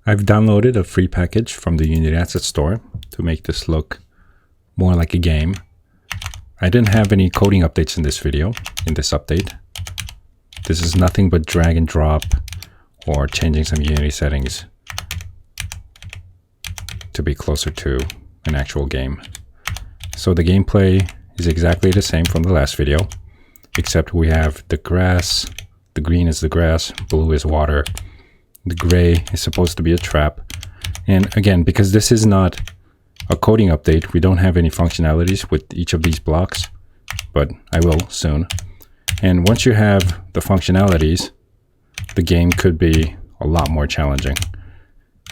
I've downloaded a free package from the Unity Asset Store to make this look more like a game. I didn't have any coding updates in this video, in this update. This is nothing but drag and drop or changing some Unity settings to be closer to an actual game. So the gameplay is exactly the same from the last video, except we have the grass, the green is the grass, blue is water, the gray is supposed to be a trap. And again, because this is not a coding update, we don't have any functionalities with each of these blocks, but I will soon. And once you have the functionalities, the game could be a lot more challenging.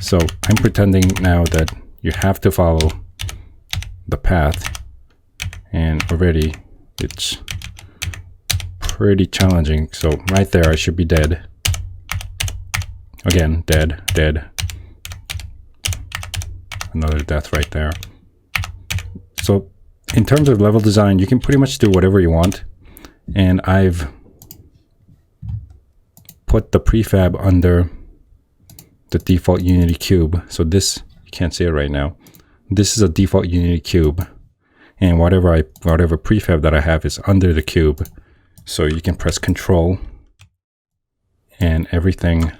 So I'm pretending now that you have to follow the path, and already it's pretty challenging. So right there, I should be dead. Again, dead, dead. Another death right there. So in terms of level design, you can pretty much do whatever you want. And I've put the prefab under the default Unity cube. So this, you can't see it right now. This is a default Unity cube. And whatever prefab that I have is under the cube. So you can press Control and everything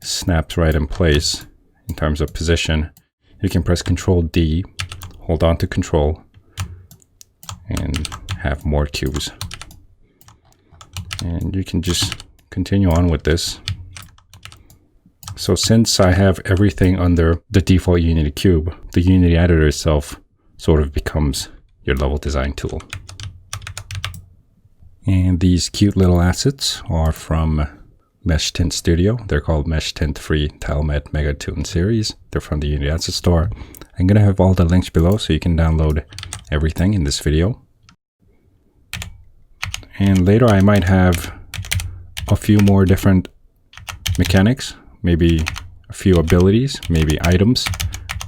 snaps right in place in terms of position. You can press Control D, hold on to Control, and have more cubes. And you can just continue on with this. So since I have everything under the default Unity cube, the Unity editor itself sort of becomes your level design tool. And these cute little assets are from Mesh Tint Studio. They're called Mesh Tint Free TileMet Megatoon series. They're from the Unity Asset Store. I'm going to have all the links below so you can download everything in this video. And later I might have a few more different mechanics, maybe a few abilities, maybe items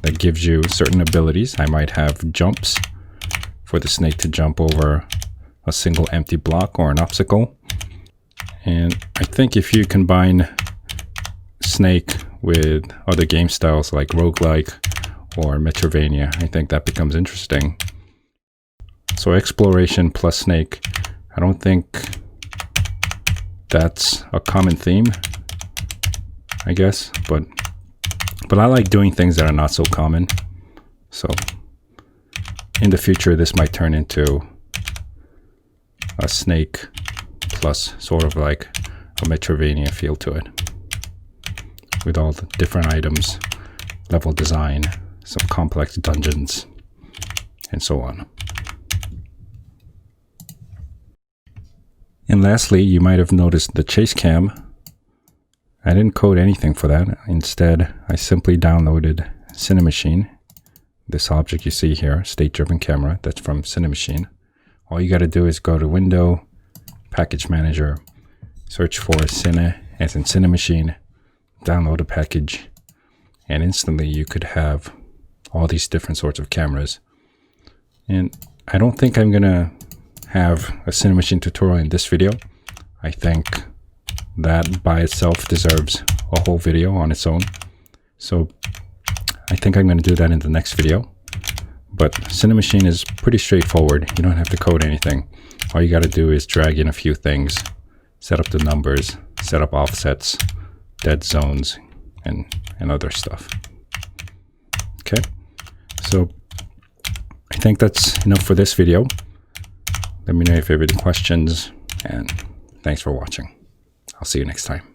that gives you certain abilities. I might have jumps for the snake to jump over a single empty block or an obstacle. And I think if you combine Snake with other game styles like roguelike or Metroidvania, I think that becomes interesting. So exploration plus Snake, I don't think that's a common theme, I guess, but I like doing things that are not so common. So in the future, this might turn into a Snake plus sort of like a Metroidvania feel to it, with all the different items, level design, some complex dungeons, and so on. And lastly, you might have noticed the chase cam. I didn't code anything for that. Instead, I simply downloaded Cinemachine. This object you see here, state-driven camera, that's from Cinemachine. All you got to do is go to Window, Package Manager, search for Cine as in Cinemachine, download a package, and instantly you could have all these different sorts of cameras. And I don't think I'm gonna have a Cinemachine tutorial in this video. I think that by itself deserves a whole video on its own. So I think I'm gonna do that in the next video. But Cinemachine is pretty straightforward. You don't have to code anything. All you got to do is drag in a few things, set up the numbers, set up offsets, dead zones, and other stuff. Okay, so I think that's enough for this video. Let me know if you have any questions, and thanks for watching. I'll see you next time.